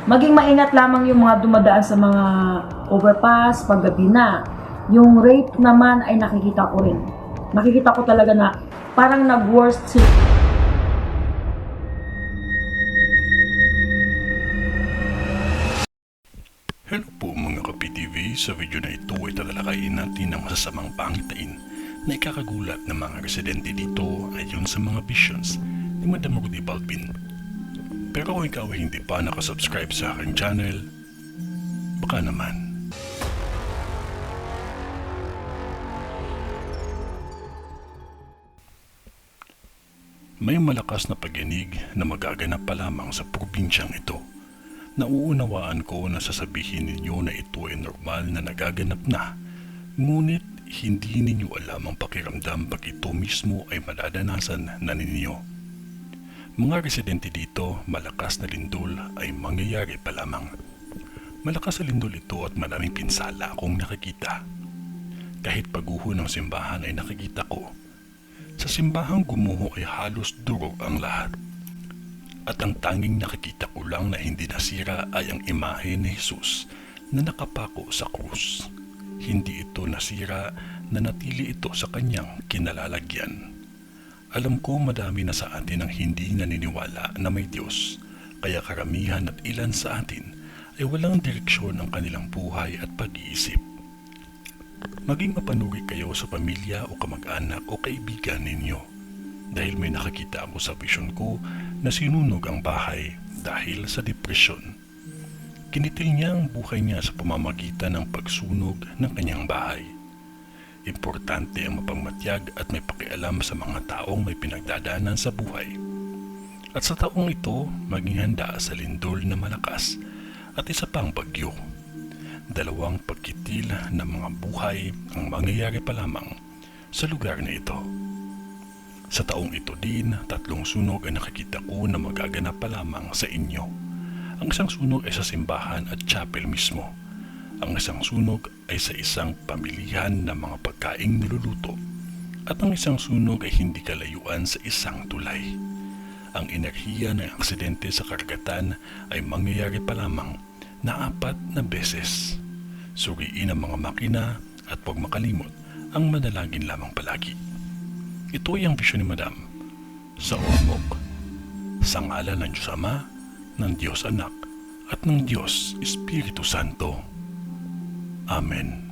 Maging maingat lamang yung mga dumadaan sa mga overpass, paggabi na. Yung rape naman ay nakikita ko rin. Nakikita ko talaga na parang nag-worst si... Hello po mga ka-PTV, sa video na ito ay tatalakayin natin ang masasamang pangitain na ikakagulat ng mga residente dito ayon sa mga visions ni Madam Rudy Balbin. Pero kung ikaw ay hindi pa nakasubscribe sa aking channel, baka naman. May malakas na pagyanig na magaganap pa lamang sa probinsyang ito. Nauunawaan ko na sasabihin ninyo na ito ay normal na nagaganap na, ngunit hindi ninyo alam ang pakiramdam pag ito mismo ay madadanasan na ninyo. Mga residente dito, malakas na lindol ay mangyayari pa lamang. Malakas na lindol ito at maraming pinsala akong nakikita. Kahit paguho ng simbahan ay nakikita ko. Sa simbahang gumuho ay halos durog ang lahat. At ang tanging nakikita ko lang na hindi nasira ay ang imahe ni Jesus na nakapako sa krus. Hindi ito nasira, na natili ito sa kanyang kinalalagyan. Alam ko madami na sa atin ang hindi naniniwala na may Diyos, kaya karamihan at ilan sa atin ay walang direksyon ang kanilang buhay at pag-iisip. Maging mapanuri kayo sa pamilya o kamag-anak o kaibigan ninyo, dahil may nakakita ako sa vision ko na sinunog ang bahay dahil sa depresyon. Kinitil niya ang buhay niya sa pamamagitan ng pagsunog ng kanyang bahay. Importante ang mapagmatyag at may pakialam sa mga taong may pinagdadaanan sa buhay. At sa taong ito, maging handa sa lindol na malakas at isa pang bagyo. Dalawang pagkitil ng mga buhay ang mangyayari pa lamang sa lugar na ito. Sa taong ito din, 3 sunog ang nakikita ko na magaganap pa lamang sa inyo. Ang isang sunog ay sa simbahan at chapel mismo. Ang isang sunog ay sa isang pamilihan ng mga pagkaing niluluto. At ang isang sunog ay hindi kalayuan sa isang tulay. Ang enerhiya ng aksidente sa karagatan ay mangyayari pa lamang na 4 na beses. Suriin ang mga makina at huwag makalimot ang manalangin lamang palagi. Ito ay ang vision ni Madam sa Ormoc, sa ngalan ng Diyos Ama, ng Diyos Anak, at ng Diyos Espiritu Santo. Amen.